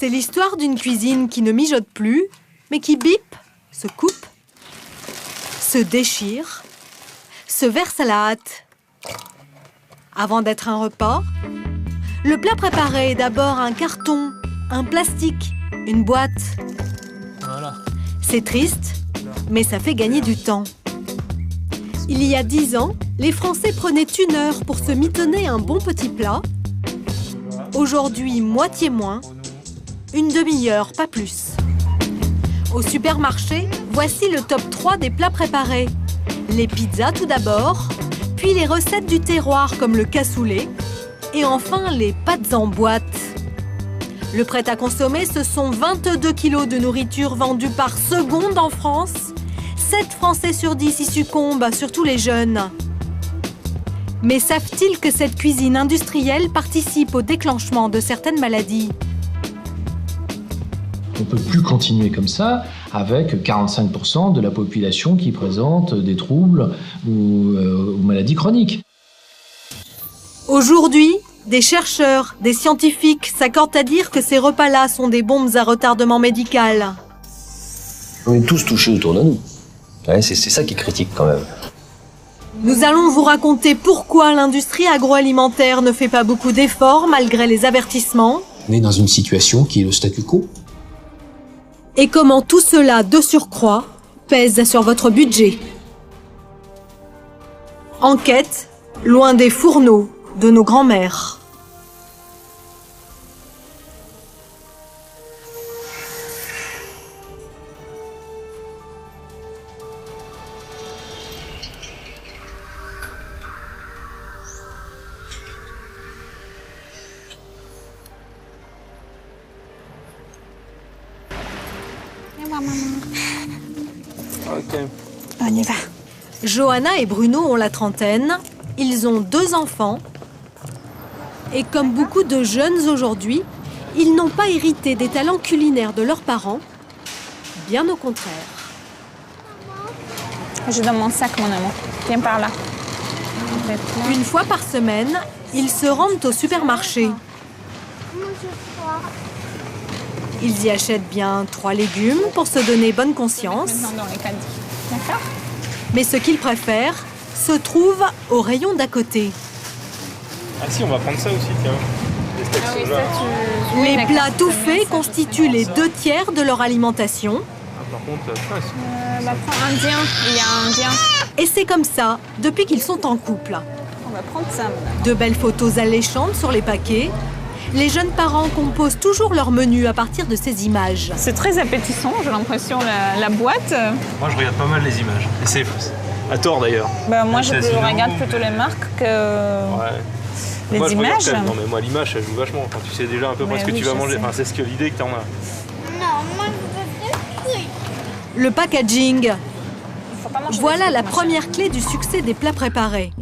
C'est l'histoire d'une cuisine qui ne mijote plus, mais qui bip, se coupe, se déchire, se verse à la hâte. Avant d'être un repas, le plat préparé est d'abord un carton, un plastique, une boîte. Voilà. C'est triste, mais ça fait gagner du temps. Il y a 10 ans, les Français prenaient 1 heure pour se mitonner un bon petit plat. Aujourd'hui, moitié moins, une demi-heure, pas plus. Au supermarché, voici le top 3 des plats préparés. Les pizzas tout d'abord, puis les recettes du terroir comme le cassoulet, et enfin les pâtes en boîte. Le prêt à consommer, ce sont 22 kilos de nourriture vendue par seconde en France. 7 Français sur 10 y succombent, surtout les jeunes. Mais savent-ils que cette cuisine industrielle participe au déclenchement de certaines maladies? On ne peut plus continuer comme ça avec 45% de la population qui présente des troubles ou maladies chroniques. Aujourd'hui, des chercheurs, des scientifiques s'accordent à dire que ces repas-là sont des bombes à retardement médical. On est tous touchés autour de nous. Ouais, c'est ça qui est critique quand même. Nous allons vous raconter pourquoi l'industrie agroalimentaire ne fait pas beaucoup d'efforts malgré les avertissements. On est dans une situation qui est le statu quo. Et comment tout cela, de surcroît, pèse sur votre budget. Enquête, loin des fourneaux de nos grands-mères. Ok. On y va. Johanna et Bruno ont la trentaine. Ils ont 2 enfants. Et comme beaucoup de jeunes aujourd'hui, ils n'ont pas hérité des talents culinaires de leurs parents. Bien au contraire. Je donne mon sac, mon amour. Viens par là. Une fois par semaine, ils se rendent au supermarché. Ils y achètent bien 3 légumes pour se donner bonne conscience. Maintenant dans les caddies. D'accord? Mais ce qu'ils préfèrent se trouve au rayon d'à côté. Ah si, on va prendre ça aussi, tiens. Les steaks soja. Les plats tout faits constituent les 2 tiers de leur alimentation. Ah, par contre, ça, On va prendre indien. Il y a un indien. Et c'est comme ça, depuis qu'ils sont en couple. On va prendre ça, mon amour. De belles photos alléchantes sur les paquets. Les jeunes parents composent toujours leur menu à partir de ces images. C'est très appétissant, j'ai l'impression, la boîte. moi, je regarde pas mal les images. Et c'est à tort d'ailleurs. Bah, moi, je Casino, regarde plutôt les marques que Ouais. les Moi, je regarde images. quand même. Non, mais moi, l'image, ça joue vachement. Quand tu sais déjà un peu près Mais ce que oui, tu vas je manger. sais. Enfin, c'est ce que l'idée que t'en as. Non, moi je veux des fruits. Le packaging. Faut pas manger Voilà des la trucs, ma première clé du succès des plats préparés.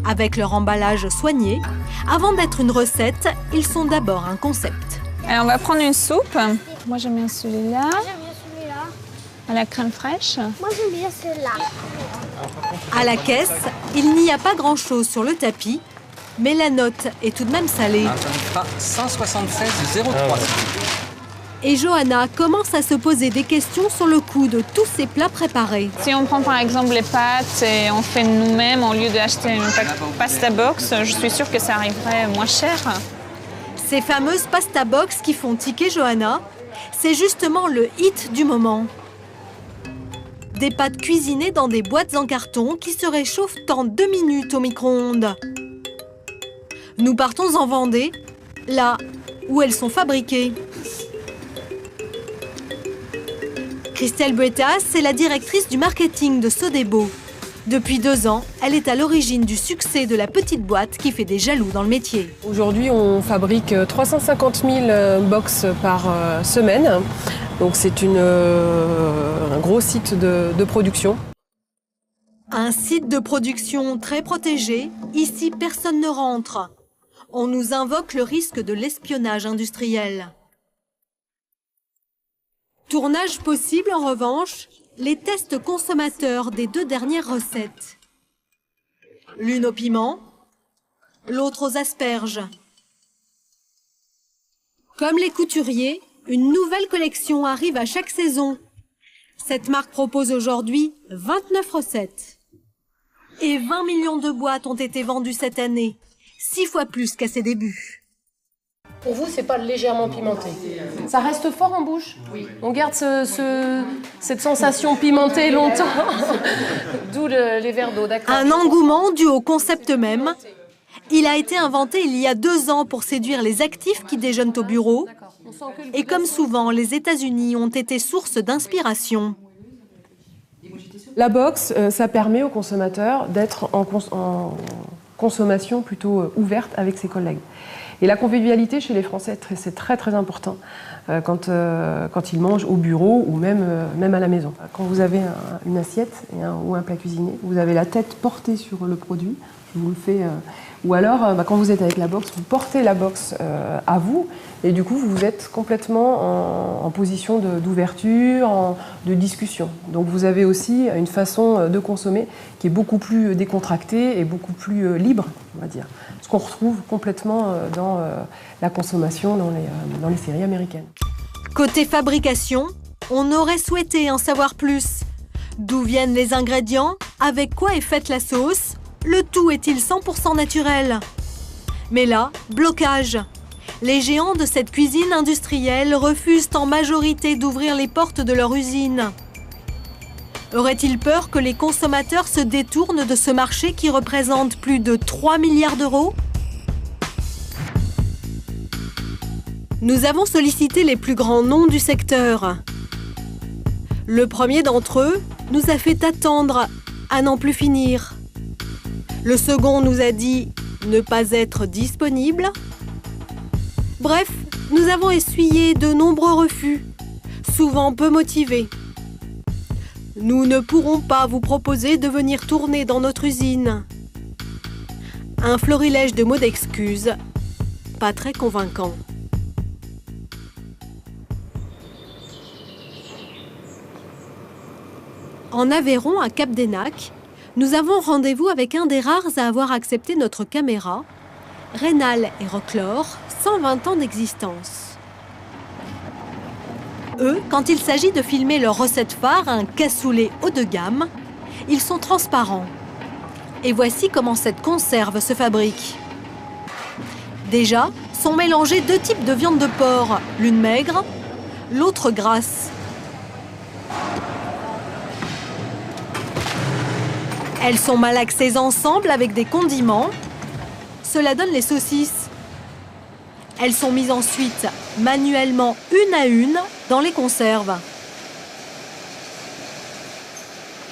Avec leur emballage soigné, avant d'être une recette, ils sont d'abord un concept. chérie. Alors, on va prendre une soupe. Moi, j'aime bien celui-là, J'aime bien celui-là. à la crème fraîche. Moi j'aime bien celui-là. À la caisse, il n'y a pas grand-chose sur le tapis, mais la note est tout de même salée. 176,03. Et Johanna commence à se poser des questions sur le coût de tous ces plats préparés. Si on prend par exemple les pâtes et on fait nous-mêmes au lieu d'acheter une pasta box, je suis sûre que ça arriverait moins cher. Ces fameuses pasta box qui font tiquer Johanna, c'est justement le hit du moment. Des pâtes cuisinées dans des boîtes en carton qui se réchauffent en 2 minutes au micro-ondes. Nous partons en Vendée, là où elles sont fabriquées. Christelle Buetas est la directrice du marketing de Sodebo. Depuis 2 ans, elle est à l'origine du succès de la petite boîte qui fait des jaloux dans le métier. Aujourd'hui, on fabrique 350 000 box par semaine. Donc c'est un gros site de production. Un site de production très protégé. Ici, personne ne rentre. On nous invoque le risque de l'espionnage industriel. Tournage possible, en revanche, les tests consommateurs des 2 dernières recettes. L'une au piment, l'autre aux asperges. Comme les couturiers, une nouvelle collection arrive à chaque saison. Cette marque propose aujourd'hui 29 recettes. Et 20 millions de boîtes ont été vendues cette année, 6 fois plus qu'à ses débuts. Pour vous, c'est pas légèrement pimenté. Ça reste fort en bouche. Oui. On garde cette sensation pimentée longtemps. D'où les verres d'eau, d'accord. Un engouement dû au concept même. Il a été inventé il y a 2 ans pour séduire les actifs qui déjeunent au bureau. Et comme souvent, les États-Unis ont été source d'inspiration. La box, ça permet aux consommateurs d'être en consommation plutôt ouverte avec ses collègues. Et la convivialité chez les Français, c'est très très important quand ils mangent au bureau ou même à la maison. Quand vous avez une assiette ou un plat cuisiné, vous avez la tête portée sur le produit, je vous le fais, ou alors quand vous êtes avec la box, vous portez la box à vous et du coup vous êtes complètement en position d'ouverture, de discussion. Donc vous avez aussi une façon de consommer qui est beaucoup plus décontractée et beaucoup plus libre, on va dire. Ce qu'on retrouve complètement dans la consommation dans les séries américaines. Côté fabrication, on aurait souhaité en savoir plus. D'où viennent les ingrédients? Avec quoi est faite la sauce? Le tout est-il 100% naturel? Mais là, blocage. Les géants de cette cuisine industrielle refusent en majorité d'ouvrir les portes de leur usine. Aurait-il peur que les consommateurs se détournent de ce marché qui représente plus de 3 milliards d'euros? Nous avons sollicité les plus grands noms du secteur. Le premier d'entre eux nous a fait attendre à n'en plus finir. Le second nous a dit ne pas être disponible. Bref, nous avons essuyé de nombreux refus, souvent peu motivés. Nous ne pourrons pas vous proposer de venir tourner dans notre usine. Un florilège de mots d'excuses, pas très convaincant. En Aveyron, à Cap-d'Enac, nous avons rendez-vous avec un des rares à avoir accepté notre caméra, Rénal et Rochlore, 120 ans d'existence. Eux, quand il s'agit de filmer leur recette phare, un cassoulet haut de gamme, ils sont transparents. Et voici comment cette conserve se fabrique. Déjà, sont mélangés 2 types de viande de porc, l'une maigre, l'autre grasse. Elles sont malaxées ensemble avec des condiments. Cela donne les saucisses. Elles sont mises ensuite manuellement une à une dans les conserves.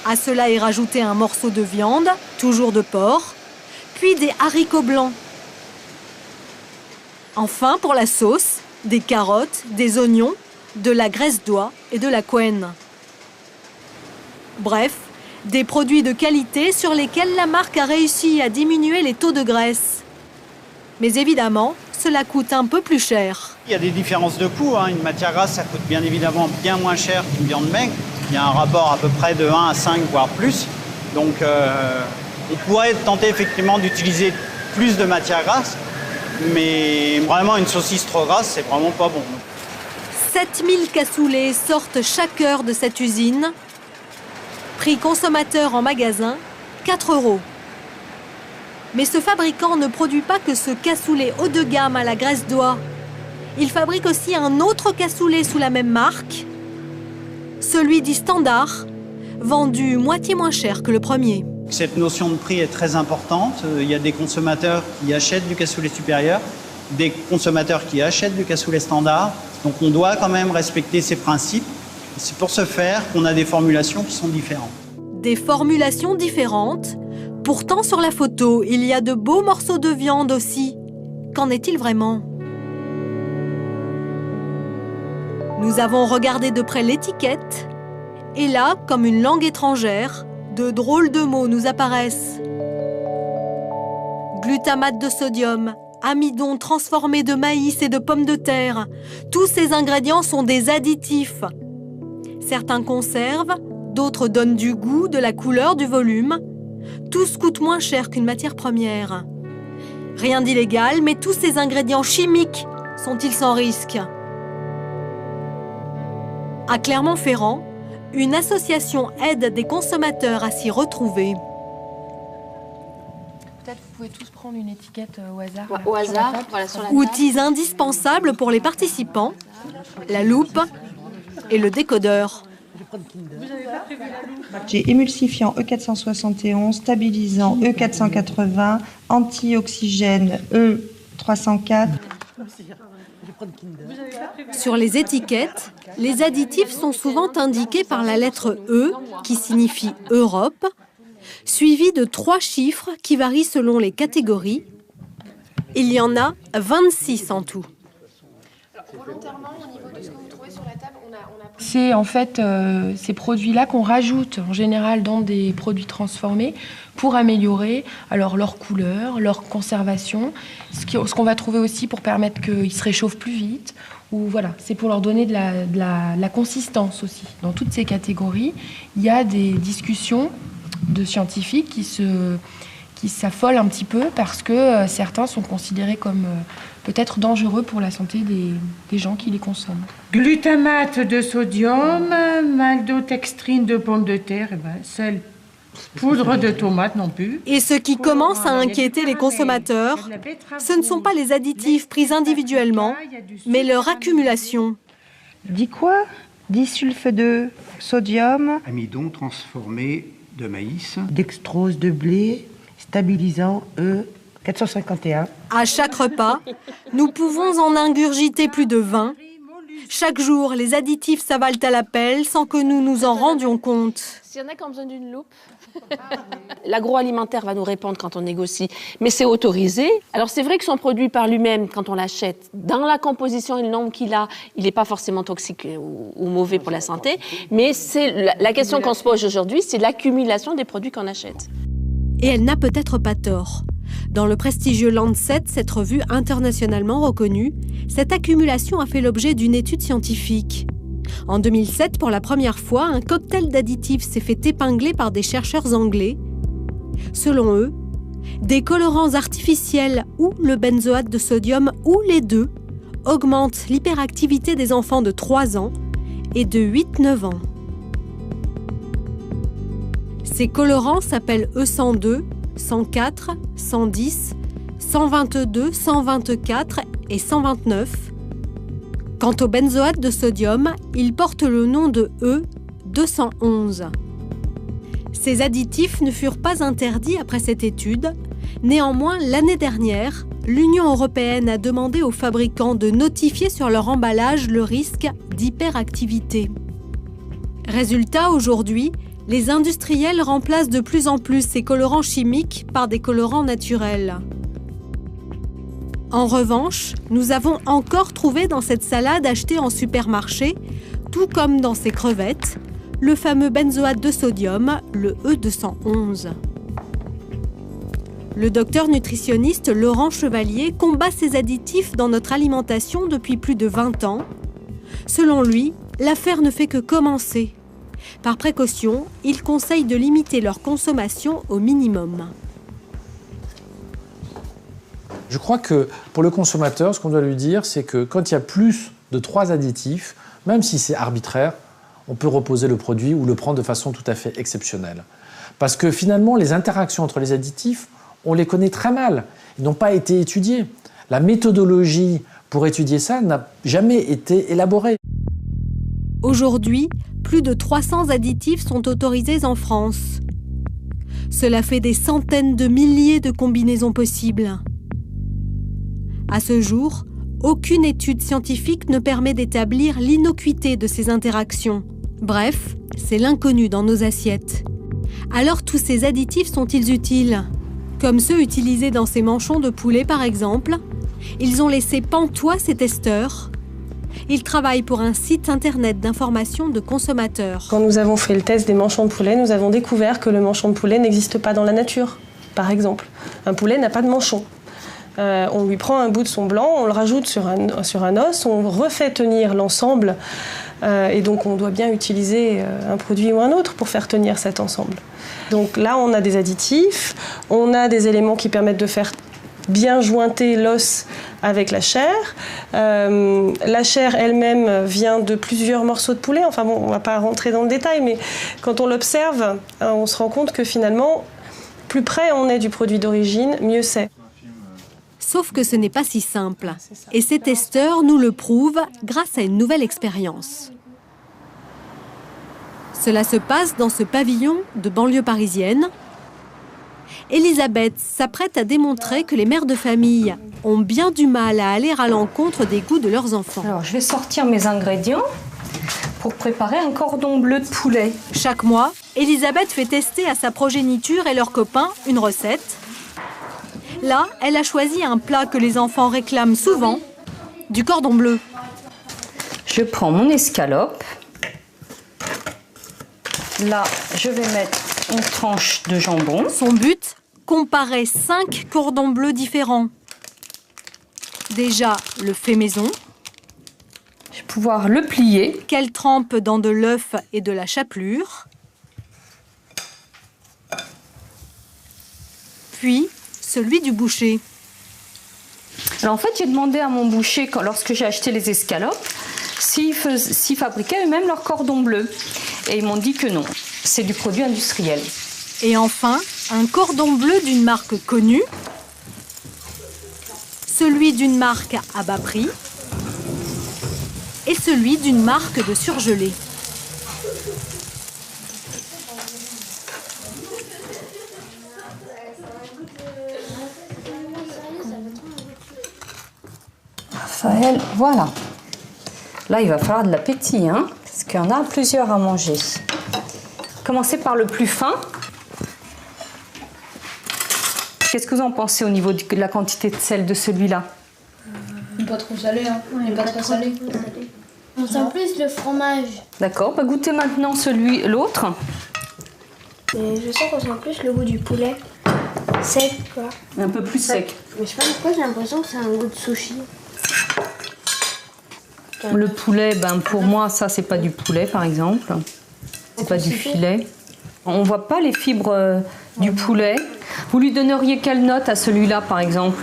À cela est rajouté un morceau de viande, toujours de porc, puis des haricots blancs. Enfin, pour la sauce, des carottes, des oignons, de la graisse d'oie et de la quenne. Bref, des produits de qualité sur lesquels la marque a réussi à diminuer les taux de graisse. Mais évidemment, cela coûte un peu plus cher. Il y a des différences de coût. Une matière grasse, ça coûte bien évidemment bien moins cher qu'une viande maigre. Il y a un rapport à peu près de 1 à 5, voire plus. Donc, on pourrait tenter effectivement d'utiliser plus de matière grasse. Mais vraiment, une saucisse trop grasse, c'est vraiment pas bon. 7000 cassoulets sortent chaque heure de cette usine. Prix consommateur en magasin, 4 €. Mais ce fabricant ne produit pas que ce cassoulet haut de gamme à la graisse d'oie. Il fabrique aussi un autre cassoulet sous la même marque, celui dit standard, vendu moitié moins cher que le premier. Cette notion de prix est très importante. Il y a des consommateurs qui achètent du cassoulet supérieur, des consommateurs qui achètent du cassoulet standard. Donc on doit quand même respecter ces principes. C'est pour ce faire qu'on a des formulations qui sont différentes. Des formulations différentes. Pourtant, sur la photo, il y a de beaux morceaux de viande aussi. Qu'en est-il vraiment? Nous avons regardé de près l'étiquette. Et là, comme une langue étrangère, de drôles de mots nous apparaissent. Glutamate de sodium, amidon transformé de maïs et de pommes de terre. Tous ces ingrédients sont des additifs. Certains conservent, d'autres donnent du goût, de la couleur, du volume. Tous coûtent moins cher qu'une matière première. Rien d'illégal, mais tous ces ingrédients chimiques sont-ils sans risque? À Clermont-Ferrand, une association aide des consommateurs à s'y retrouver. Peut-être vous pouvez tous prendre une étiquette au hasard. Au hasard, voilà, sur la table. Outils indispensables pour les participants, la loupe et le décodeur. J'ai émulsifiant E471, stabilisant E480, antioxygène E304. Sur les étiquettes, les additifs sont souvent indiqués par la lettre E, qui signifie Europe, suivi de 3 chiffres qui varient selon les catégories. Il y en a 26 en tout. C'est en fait ces produits-là qu'on rajoute en général dans des produits transformés pour améliorer alors leur couleur, leur conservation, ce qu'on va trouver aussi pour permettre qu'ils se réchauffent plus vite. Ou voilà, c'est pour leur donner de la consistance aussi. Dans toutes ces catégories, il y a des discussions de scientifiques qui s'affolent un petit peu parce que certains sont considérés comme peut-être dangereux pour la santé des gens qui les consomment. Glutamate de sodium, maltodextrine de pommes de terre, sel, poudre de tomate non plus. Et ce qui commence à inquiéter les consommateurs, ce ne sont pas les additifs pris individuellement, mais leur accumulation. Dis quoi? Disulfe de sodium, amidon transformé de maïs, dextrose de blé, stabilisant E451. À chaque repas, nous pouvons en ingurgiter plus de 20. Chaque jour, les additifs s'avalent à la pelle sans que nous nous en rendions compte. S'il y en a qui ont besoin d'une loupe, l'agroalimentaire va nous répondre quand on négocie, mais c'est autorisé. Alors c'est vrai que son produit par lui-même, quand on l'achète, dans la composition et le nombre qu'il a, il n'est pas forcément toxique ou mauvais pour la santé, mais c'est la question qu'on se pose aujourd'hui, c'est l'accumulation des produits qu'on achète. Et elle n'a peut-être pas tort. Dans le prestigieux Lancet, cette revue internationalement reconnue, cette accumulation a fait l'objet d'une étude scientifique. En 2007, pour la première fois, un cocktail d'additifs s'est fait épingler par des chercheurs anglais. Selon eux, des colorants artificiels ou le benzoate de sodium ou les deux augmentent l'hyperactivité des enfants de 3 ans et de 8-9 ans. Ces colorants s'appellent E102, 104, 110, 122, 124 et 129. Quant au benzoate de sodium, il porte le nom de E211. Ces additifs ne furent pas interdits après cette étude. Néanmoins, l'année dernière, l'Union européenne a demandé aux fabricants de notifier sur leur emballage le risque d'hyperactivité. Résultat, aujourd'hui, les industriels remplacent de plus en plus ces colorants chimiques par des colorants naturels. En revanche, nous avons encore trouvé dans cette salade achetée en supermarché, tout comme dans ces crevettes, le fameux benzoate de sodium, le E211. Le docteur nutritionniste Laurent Chevalier combat ces additifs dans notre alimentation depuis plus de 20 ans. Selon lui, l'affaire ne fait que commencer. Par précaution, il conseille de limiter leur consommation au minimum. Je crois que pour le consommateur, ce qu'on doit lui dire, c'est que quand il y a plus de 3 additifs, même si c'est arbitraire, on peut reposer le produit ou le prendre de façon tout à fait exceptionnelle. Parce que finalement, les interactions entre les additifs, on les connaît très mal. Ils n'ont pas été étudiés. La méthodologie pour étudier ça n'a jamais été élaborée. Aujourd'hui, plus de 300 additifs sont autorisés en France. Cela fait des centaines de milliers de combinaisons possibles. À ce jour, aucune étude scientifique ne permet d'établir l'innocuité de ces interactions. Bref, c'est l'inconnu dans nos assiettes. Alors tous ces additifs sont-ils utiles? Comme ceux utilisés dans ces manchons de poulet par exemple. Ils ont laissé pantois ces testeurs. Ils travaillent pour un site internet d'information de consommateurs. Quand nous avons fait le test des manchons de poulet, nous avons découvert que le manchon de poulet n'existe pas dans la nature. Par exemple, un poulet n'a pas de manchon. On lui prend un bout de son blanc, on le rajoute sur un os, on refait tenir l'ensemble et donc on doit bien utiliser un produit ou un autre pour faire tenir cet ensemble. Donc là, on a des additifs, on a des éléments qui permettent de faire bien jointer l'os avec la chair. La chair elle-même vient de plusieurs morceaux de poulet. Enfin bon, on ne va pas rentrer dans le détail, mais quand on l'observe, on se rend compte que finalement, plus près on est du produit d'origine, mieux c'est. Sauf que ce n'est pas si simple. Et ces testeurs nous le prouvent grâce à une nouvelle expérience. Cela se passe dans ce pavillon de banlieue parisienne. Elisabeth s'apprête à démontrer que les mères de famille ont bien du mal à aller à l'encontre des goûts de leurs enfants. Alors, je vais sortir mes ingrédients pour préparer un cordon bleu de poulet. Chaque mois, Elisabeth fait tester à sa progéniture et leurs copains une recette. Là, elle a choisi un plat que les enfants réclament souvent, du cordon bleu. Je prends mon escalope. Là, je vais mettre une tranche de jambon. Son but, comparer 5 cordons bleus différents. Déjà, le fait maison. Je vais pouvoir le plier. Qu'elle trempe dans de l'œuf et de la chapelure. Puis, celui du boucher. Alors en fait, j'ai demandé à mon boucher, lorsque j'ai acheté les escalopes, s'ils fabriquaient eux-mêmes leur cordon bleu. Et ils m'ont dit que non, c'est du produit industriel. Et enfin, un cordon bleu d'une marque connue, celui d'une marque à bas prix et celui d'une marque de surgelés. Raphaël, voilà. Là, il va falloir de l'appétit, hein, parce qu'il y en a plusieurs à manger. Commencez par le plus fin. Qu'est-ce que vous en pensez au niveau de la quantité de sel de celui-là? Pas trop salé, hein. Il n'est pas trop salé. On sent plus le fromage. D'accord, bah goûtez maintenant l'autre. Et je sens qu'on sent plus le goût du poulet. Sec, quoi. Un peu plus sec. Mais je sais pas pourquoi j'ai l'impression que c'est un goût de sushi. Le poulet, ben pour moi, ça, c'est pas du poulet, par exemple. C'est pas du filet. On voit pas les fibres du poulet. Vous lui donneriez quelle note à celui-là, par exemple?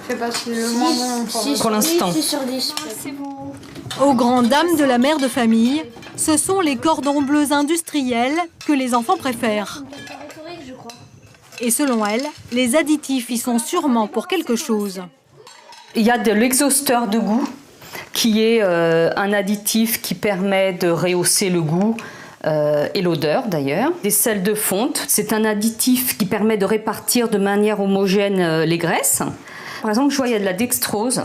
Je sais pas si le moins bon pour l'instant. 6 sur 10. Aux grandes dames de la mère de famille, ce sont les cordons bleus industriels que les enfants préfèrent. Et selon elle, les additifs y sont sûrement pour quelque chose. Il y a de l'exhausteur de goût, qui est un additif qui permet de rehausser le goût et l'odeur d'ailleurs. Des sels de fonte, c'est un additif qui permet de répartir de manière homogène les graisses. Par exemple, je vois il y a de la dextrose.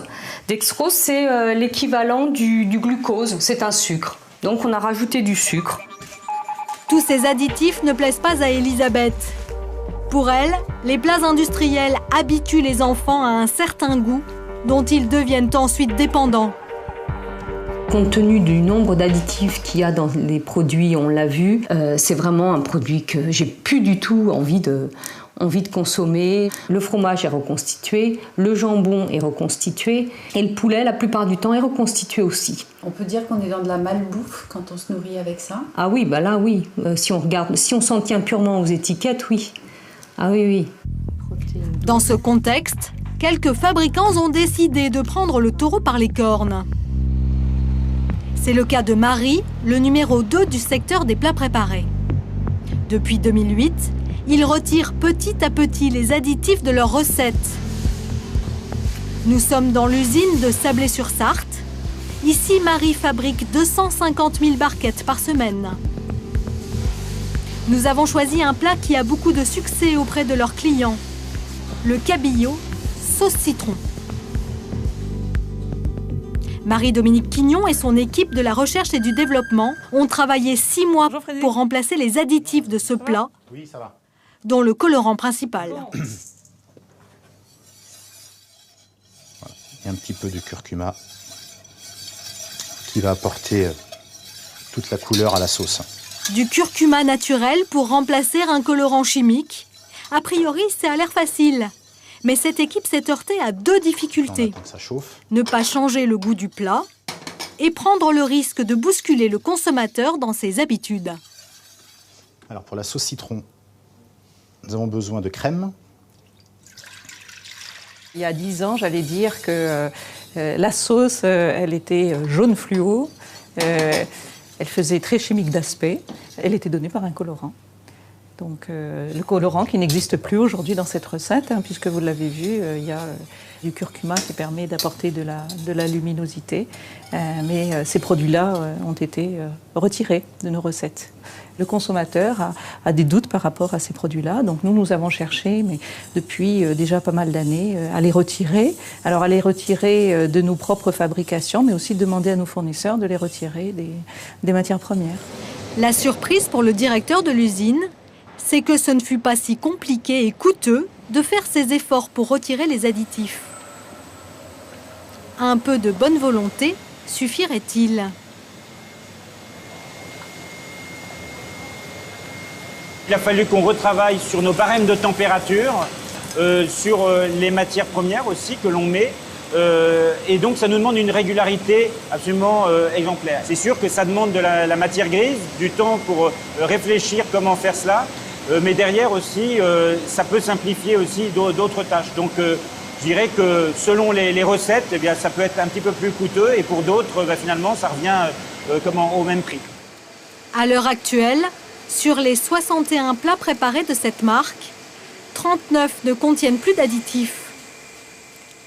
Dextrose, c'est l'équivalent du glucose, c'est un sucre. Donc on a rajouté du sucre. Tous ces additifs ne plaisent pas à Elisabeth. Pour elle, les plats industriels habituent les enfants à un certain goût dont ils deviennent ensuite dépendants. Compte tenu du nombre d'additifs qu'il y a dans les produits, on l'a vu, c'est vraiment un produit que j'ai plus du tout envie de consommer. Le fromage est reconstitué, le jambon est reconstitué et le poulet, la plupart du temps, est reconstitué aussi. On peut dire qu'on est dans de la malbouffe quand on se nourrit avec ça? Ah oui, bah là oui. Si on s'en tient purement aux étiquettes, oui. Ah oui, oui. Dans ce contexte, quelques fabricants ont décidé de prendre le taureau par les cornes. C'est le cas de Marie, le numéro 2 du secteur des plats préparés. Depuis 2008, ils retirent petit à petit les additifs de leurs recettes. Nous sommes dans l'usine de Sablé-sur-Sarthe. Ici, Marie fabrique 250 000 barquettes par semaine. Nous avons choisi un plat qui a beaucoup de succès auprès de leurs clients. Le cabillaud sauce citron. Marie-Dominique Quignon et son équipe de la recherche et du développement ont travaillé 6 mois pour remplacer les additifs de ce plat, dont le colorant principal. Et un petit peu de curcuma qui va apporter toute la couleur à la sauce. Du curcuma naturel pour remplacer un colorant chimique. A priori, ça a l'air facile. Mais cette équipe s'est heurtée à 2 difficultés. Ça chauffe. Ne pas changer le goût du plat et prendre le risque de bousculer le consommateur dans ses habitudes. Alors pour la sauce citron, nous avons besoin de crème, Il y a 10 ans, j'allais dire que la sauce, elle était jaune fluo, elle faisait très chimique d'aspect, elle était donnée par un colorant. Donc le colorant qui n'existe plus aujourd'hui dans cette recette, hein, puisque vous l'avez vu, il y a du curcuma qui permet d'apporter de la luminosité, mais ces produits-là ont été retirés de nos recettes. Le consommateur a des doutes par rapport à ces produits-là, donc nous avons cherché, mais depuis déjà pas mal d'années, à les retirer. Alors à les retirer de nos propres fabrications, mais aussi demander à nos fournisseurs de les retirer des matières premières. La surprise pour le directeur de l'usine, c'est que ce ne fut pas si compliqué et coûteux de faire ces efforts pour retirer les additifs. Un peu de bonne volonté suffirait-il ? Il a fallu qu'on retravaille sur nos barèmes de température, sur les matières premières aussi que l'on met. Et donc ça nous demande une régularité absolument exemplaire. C'est sûr que ça demande de la matière grise, du temps pour réfléchir comment faire cela. Mais derrière aussi, ça peut simplifier aussi d'autres tâches. Donc je dirais que selon les recettes, eh bien, ça peut être un petit peu plus coûteux et pour d'autres, finalement, ça revient au même prix. À l'heure actuelle, sur les 61 plats préparés de cette marque, 39 ne contiennent plus d'additifs.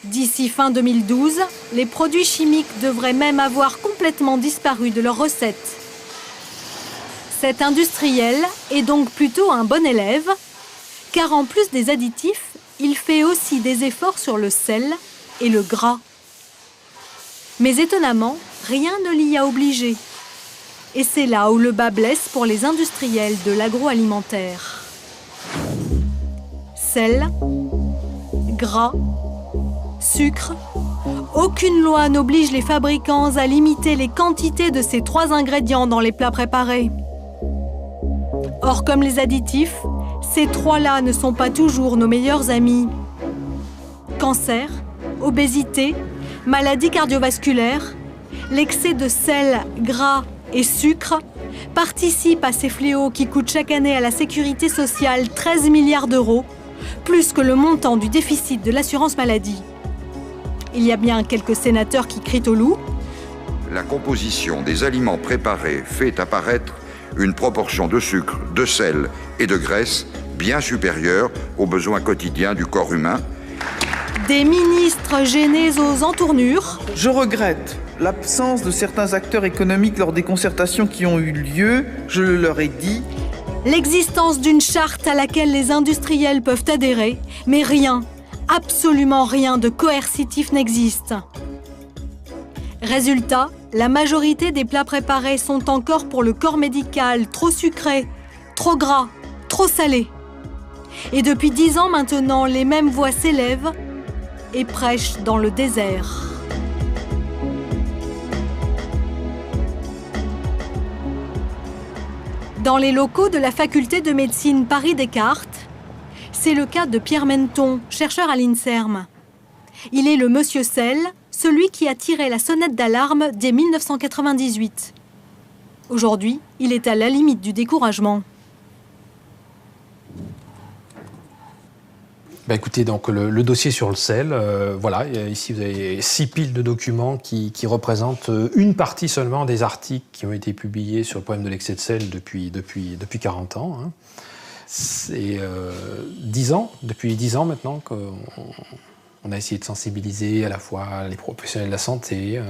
D'ici fin 2012, les produits chimiques devraient même avoir complètement disparu de leurs recettes. Cet industriel est donc plutôt un bon élève, car en plus des additifs, il fait aussi des efforts sur le sel et le gras. Mais étonnamment, rien ne l'y a obligé. Et c'est là où le bas blesse pour les industriels de l'agroalimentaire. Sel, gras, sucre, aucune loi n'oblige les fabricants à limiter les quantités de ces 3 ingrédients dans les plats préparés. Or, comme les additifs, ces 3-là ne sont pas toujours nos meilleurs amis. Cancer, obésité, maladies cardiovasculaires, l'excès de sel, gras et sucre participent à ces fléaux qui coûtent chaque année à la sécurité sociale 13 milliards d'euros, plus que le montant du déficit de l'assurance maladie. Il y a bien quelques sénateurs qui crient au loup. La composition des aliments préparés fait apparaître une proportion de sucre, de sel et de graisse bien supérieure aux besoins quotidiens du corps humain. Des ministres gênés aux entournures. Je regrette l'absence de certains acteurs économiques lors des concertations qui ont eu lieu. Je le leur ai dit. L'existence d'une charte à laquelle les industriels peuvent adhérer, mais rien, absolument rien de coercitif n'existe. Résultat, la majorité des plats préparés sont encore pour le corps médical trop sucrés, trop gras, trop salés. Et depuis 10 ans maintenant, les mêmes voix s'élèvent et prêchent dans le désert. Dans les locaux de la faculté de médecine Paris-Descartes, c'est le cas de Pierre Menton, chercheur à l'INSERM. Il est le monsieur Sel, celui qui a tiré la sonnette d'alarme dès 1998. Aujourd'hui, il est à la limite du découragement. Écoutez, donc le dossier sur le sel, voilà, ici vous avez 6 piles de documents qui représentent une partie seulement des articles qui ont été publiés sur le problème de l'excès de sel depuis 40 ans. Hein. C'est 10 ans, depuis 10 ans maintenant qu'on a essayé de sensibiliser à la fois les professionnels de la santé,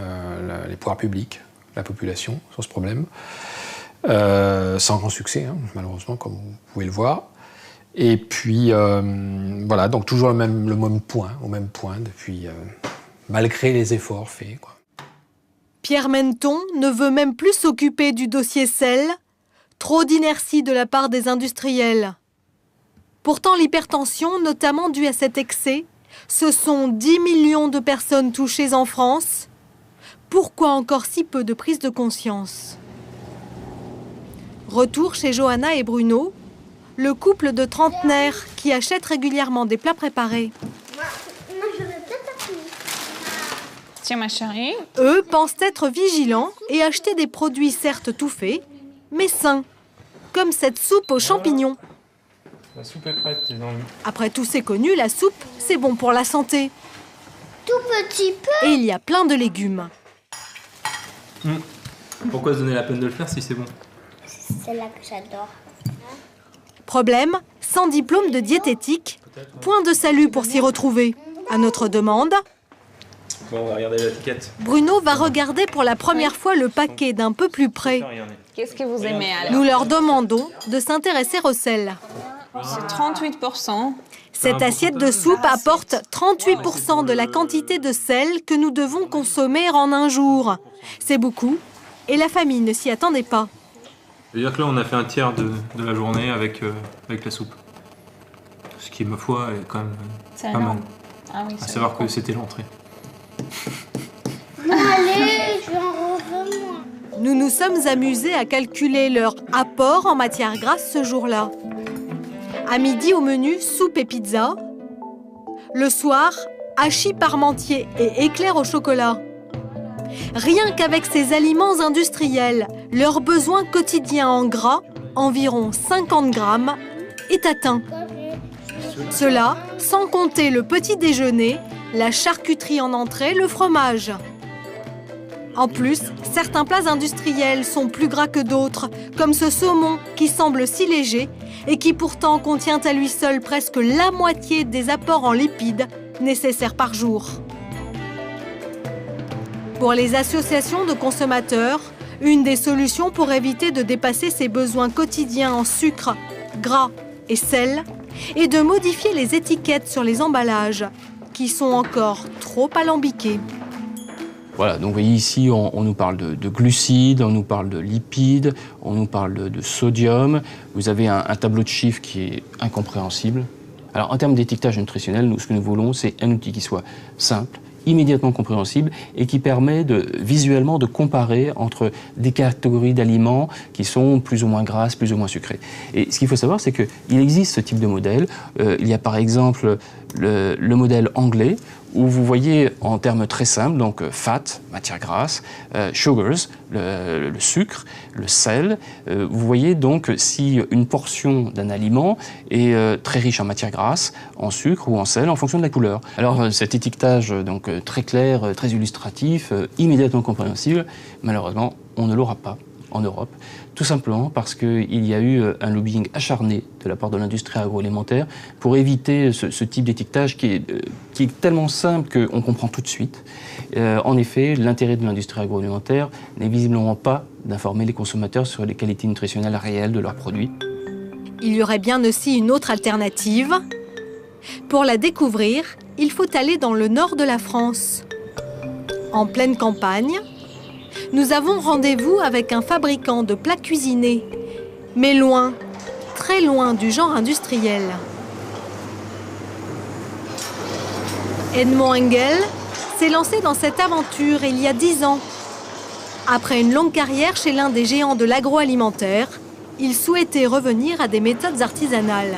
les pouvoirs publics, la population sur ce problème, sans grand succès, hein, malheureusement, comme vous pouvez le voir. Et puis, voilà, donc toujours au même point depuis, malgré les efforts faits, quoi. Pierre Menton ne veut même plus s'occuper du dossier sel, trop d'inertie de la part des industriels. Pourtant, l'hypertension, notamment due à cet excès, ce sont 10 millions de personnes touchées en France. Pourquoi encore si peu de prise de conscience ? Retour chez Johanna et Bruno, le couple de trentenaires qui achètent régulièrement des plats préparés. Tiens, ma chérie. Eux pensent être vigilants et acheter des produits certes tout faits, mais sains, comme cette soupe aux champignons. La soupe est prête, les amis. Après tout, c'est connu, la soupe, c'est bon pour la santé. petit peu. Et il y a plein de légumes. Pourquoi se donner la peine de le faire si c'est bon? C'est là que j'adore. Problème, sans diplôme de diététique, point de salut pour s'y retrouver. À notre demande, bon, on va regarder l'étiquette. Bruno va regarder pour la première fois le paquet d'un peu plus près. Qu'est-ce que vous aimez alors? Nous leur demandons de s'intéresser au sel. C'est 38%. Cette assiette de soupe apporte 38% de la quantité de sel que nous devons consommer en un jour. C'est beaucoup et la famille ne s'y attendait pas. C'est-à-dire que là, on a fait un tiers de la journée avec la soupe. Ce qui, ma foi, est quand même pas mal. Ah oui, à savoir que c'était l'entrée. Allez, je vais en revenir. Nous nous sommes amusés à calculer leur apport en matière grasse ce jour-là. À midi, au menu, soupe et pizza. Le soir, hachis parmentier et éclairs au chocolat. Rien qu'avec ces aliments industriels, leur besoin quotidien en gras, environ 50 grammes, est atteint. Cela sans compter le petit déjeuner, la charcuterie en entrée, le fromage. En plus, certains plats industriels sont plus gras que d'autres, comme ce saumon qui semble si léger et qui pourtant contient à lui seul presque la moitié des apports en lipides nécessaires par jour. Pour les associations de consommateurs, une des solutions pour éviter de dépasser ses besoins quotidiens en sucre, gras et sel est de modifier les étiquettes sur les emballages, qui sont encore trop alambiquées. Voilà, donc vous voyez ici, on nous parle de glucides, on nous parle de lipides, on nous parle de sodium. Vous avez un tableau de chiffres qui est incompréhensible. Alors en termes d'étiquetage nutritionnel, nous, ce que nous voulons, c'est un outil qui soit simple, immédiatement compréhensible et qui permet visuellement de comparer entre des catégories d'aliments qui sont plus ou moins grasses, plus ou moins sucrées. Et ce qu'il faut savoir, c'est qu'il existe ce type de modèle. Il y a par exemple le modèle anglais, où vous voyez en termes très simples, donc fat, matière grasse, sugars, le sucre, le sel. Vous voyez donc si une portion d'un aliment est très riche en matière grasse, en sucre ou en sel, en fonction de la couleur. Alors cet étiquetage donc très clair, très illustratif, immédiatement compréhensible, malheureusement, on ne l'aura pas en Europe, tout simplement parce qu'il y a eu un lobbying acharné de la part de l'industrie agroalimentaire pour éviter ce type d'étiquetage qui est tellement simple qu'on comprend tout de suite. En effet, l'intérêt de l'industrie agroalimentaire n'est visiblement pas d'informer les consommateurs sur les qualités nutritionnelles réelles de leurs produits. Il y aurait bien aussi une autre alternative. Pour la découvrir, il faut aller dans le nord de la France. En pleine campagne, nous avons rendez-vous avec un fabricant de plats cuisinés, mais loin, très loin du genre industriel. Edmond Engel s'est lancé dans cette aventure il y a 10 ans. Après une longue carrière chez l'un des géants de l'agroalimentaire, il souhaitait revenir à des méthodes artisanales.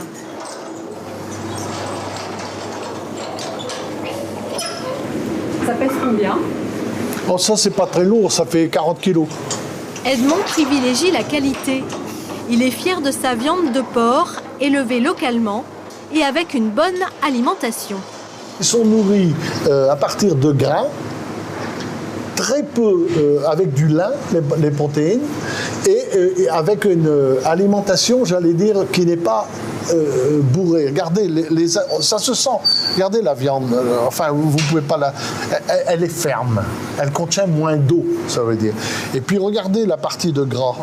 Ça pèse combien ? Bon, ça, c'est pas très lourd, ça fait 40 kilos. Edmond privilégie la qualité. Il est fier de sa viande de porc, élevée localement et avec une bonne alimentation. Ils sont nourris à partir de grains, très peu avec du lin, les protéines, et avec une alimentation, j'allais dire, qui n'est pas bourrée. Regardez, ça se sent. Regardez la viande, enfin, vous pouvez pas la... Elle est ferme, elle contient moins d'eau, ça veut dire. Et puis regardez la partie de gras.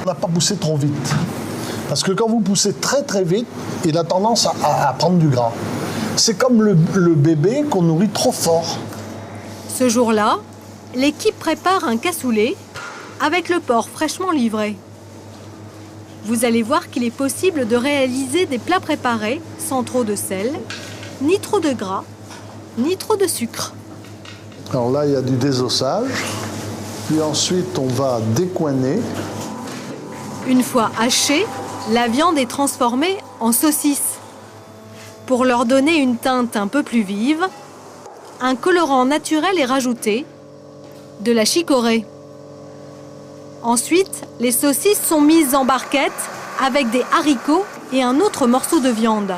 On n'a pas poussé trop vite. Parce que quand vous poussez très très vite, il a tendance à prendre du gras. C'est comme le bébé qu'on nourrit trop fort. Ce jour-là, l'équipe prépare un cassoulet avec le porc fraîchement livré. Vous allez voir qu'il est possible de réaliser des plats préparés sans trop de sel, ni trop de gras, ni trop de sucre. Alors là, il y a du désossage. Puis ensuite, on va décoiner. Une fois hachée, la viande est transformée en saucisse. Pour leur donner une teinte un peu plus vive, un colorant naturel est rajouté, de la chicorée. Ensuite, les saucisses sont mises en barquette avec des haricots et un autre morceau de viande.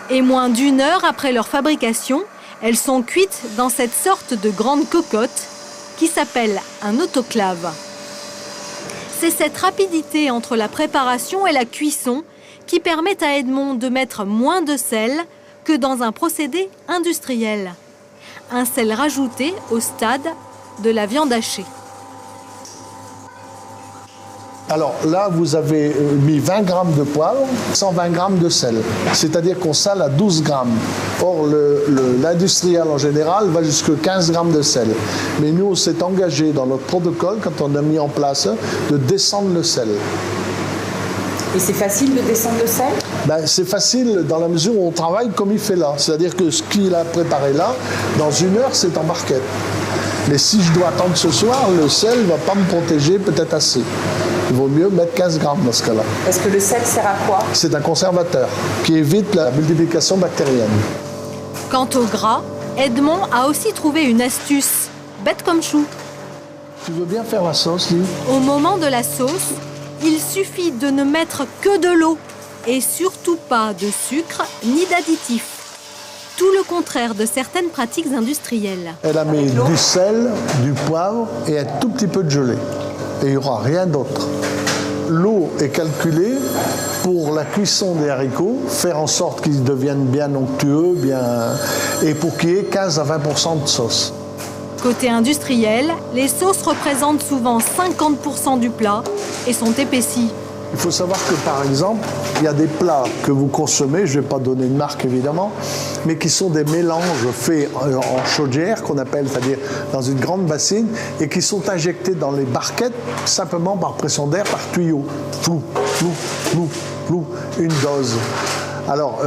Et moins d'1 heure après leur fabrication, Elles sont cuites dans cette sorte de grande cocotte qui s'appelle un autoclave. C'est cette rapidité entre la préparation et la cuisson qui permet à Edmond de mettre moins de sel que dans un procédé industriel. Un sel rajouté au stade de la viande hachée. Alors là, vous avez mis 20 grammes de poivre, 120 grammes de sel. C'est-à-dire qu'on sale à 12 grammes. Or, l'industriel en général va jusqu'à 15 grammes de sel. Mais nous, on s'est engagé dans notre protocole, quand on a mis en place, de descendre le sel. Et c'est facile de descendre le sel? Ben, c'est facile dans la mesure où on travaille comme il fait là. C'est-à-dire que ce qu'il a préparé là, dans 1 heure, c'est en barquette. Mais si je dois attendre ce soir, le sel ne va pas me protéger peut-être assez. Il vaut mieux mettre 15 grammes dans ce cas-là. Est-ce que le sel sert à quoi? C'est un conservateur qui évite la multiplication bactérienne. Quant au gras, Edmond a aussi trouvé une astuce, bête comme chou. Tu veux bien faire la sauce, Lily? Au moment de la sauce, il suffit de ne mettre que de l'eau et surtout pas de sucre ni d'additifs. Tout le contraire de certaines pratiques industrielles. Elle a mis du sel, du poivre et un tout petit peu de gelée. Et il n'y aura rien d'autre. L'eau est calculée pour la cuisson des haricots, faire en sorte qu'ils deviennent bien onctueux, et pour qu'il y ait 15 à 20% de sauce. Côté industriel, les sauces représentent souvent 50% du plat et sont épaissies. Il faut savoir que, par exemple, il y a des plats que vous consommez, je ne vais pas donner de marque évidemment, mais qui sont des mélanges faits en chaudière, qu'on appelle, c'est-à-dire dans une grande bassine, et qui sont injectés dans les barquettes simplement par pression d'air, par tuyau. Flou, flou, flou, flou, une dose. Alors,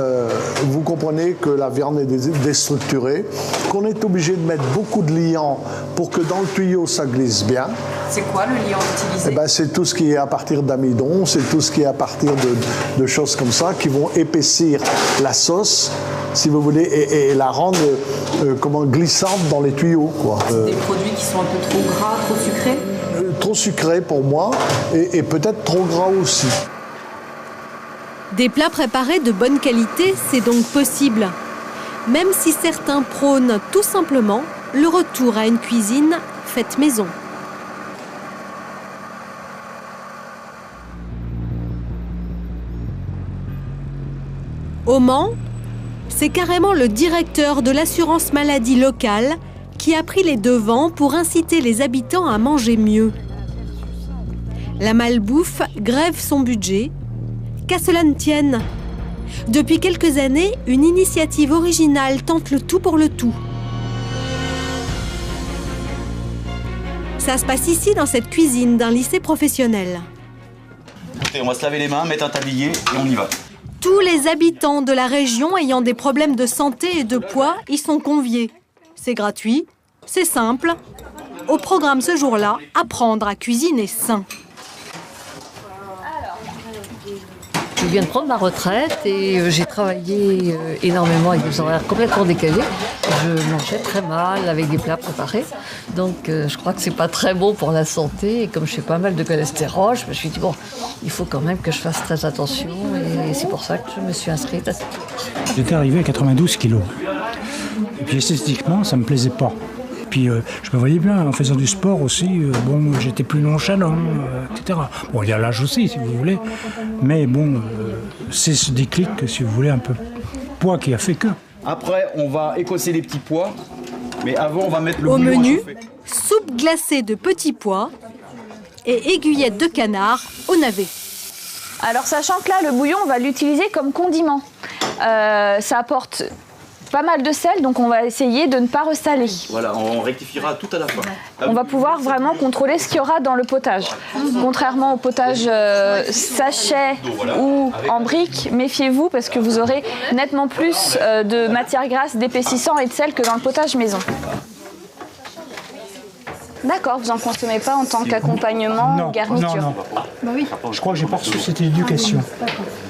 vous comprenez que la viande est déstructurée, qu'on est obligé de mettre beaucoup de liant pour que dans le tuyau, ça glisse bien. C'est quoi le liant utilisé? C'est tout ce qui est à partir d'amidon, c'est tout ce qui est à partir de choses comme ça qui vont épaissir la sauce, si vous voulez, et la rendre glissante dans les tuyaux, quoi. Des produits qui sont un peu trop gras, trop sucrés? Trop sucrés pour moi, et peut-être trop gras aussi. Des plats préparés de bonne qualité, c'est donc possible. Même si certains prônent tout simplement le retour à une cuisine faite maison. Au Mans, c'est carrément le directeur de l'assurance maladie locale qui a pris les devants pour inciter les habitants à manger mieux. La malbouffe grève son budget. Qu'à cela ne tienne. Depuis quelques années, une initiative originale tente le tout pour le tout. Ça se passe ici, dans cette cuisine d'un lycée professionnel. Écoutez, on va se laver les mains, mettre un tablier et on y va. Tous les habitants de la région ayant des problèmes de santé et de poids y sont conviés. C'est gratuit, c'est simple. Au programme ce jour-là, apprendre à cuisiner sain. Je viens de prendre ma retraite et j'ai travaillé énormément avec des horaires complètement décalés. Je mangeais très mal avec des plats préparés. Donc je crois que c'est pas très bon pour la santé. Et comme je fais pas mal de cholestérol, je me suis dit, bon, il faut quand même que je fasse très attention. Et c'est pour ça que je me suis inscrite à cette cours. J'étais arrivé à 92 kilos. Et puis esthétiquement, ça me plaisait pas. Puis je me voyais bien en faisant du sport aussi, j'étais plus nonchalant, etc. Bon, il y a l'âge aussi, si vous voulez, mais bon, c'est ce déclic, si vous voulez, un peu poids qui a fait que. Après, on va écosser les petits pois, mais avant, on va mettre le Au bouillon menu, à chauffer. soupe glacée de petits pois et aiguillettes de canard au navet. Alors, sachant que là, le bouillon, on va l'utiliser comme condiment. Ça apporte pas mal de sel, donc on va essayer de ne pas ressaler. Voilà, on rectifiera tout à la fin. On va pouvoir vraiment contrôler ce qu'il y aura dans le potage. Contrairement au potage sachet ou en brique, méfiez-vous parce que vous aurez nettement plus de matière grasse, d'épaississant et de sel que dans le potage maison. D'accord, vous n'en consommez pas en tant qu'accompagnement ou garniture? Non. Bah oui. Je crois que j'ai pas reçu cette éducation.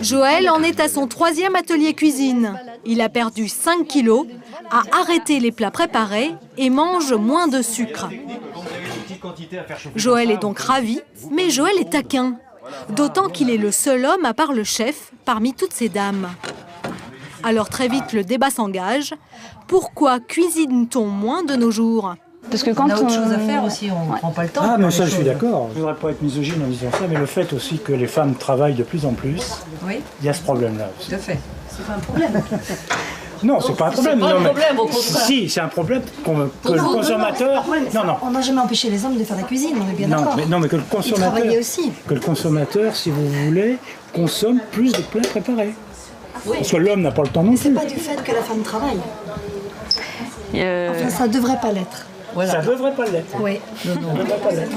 Joël en est à son 3e atelier cuisine. Il a perdu 5 kilos, a arrêté les plats préparés et mange moins de sucre. Joël est donc ravi, mais Joël est taquin. D'autant qu'il est le seul homme, à part le chef, parmi toutes ces dames. Alors très vite, le débat s'engage. Pourquoi cuisine-t-on moins de nos jours ? Parce que quand on a autre chose à faire aussi, on ne prend pas le temps. Ah, mais ça, je suis d'accord. Je ne voudrais pas être misogyne en disant ça, mais le fait aussi que les femmes travaillent de plus en plus, il y a ce problème-là aussi. Tout à fait. C'est pas un problème. Non, c'est pas un problème. C'est pas un problème, au contraire. Si, c'est un problème que le consommateur... Non. On n'a jamais empêché les hommes de faire la cuisine, on est bien d'accord. Non, mais que le consommateur... Ils travaillaient aussi. Que le consommateur, si vous voulez, consomme plus de plats préparés. Oui. Parce que l'homme n'a pas le temps non plus. C'est pas du fait que la femme travaille. Enfin, ça devrait pas l'être. Voilà. Ça devrait pas l'être. Oui. Ça devrait pas l'être.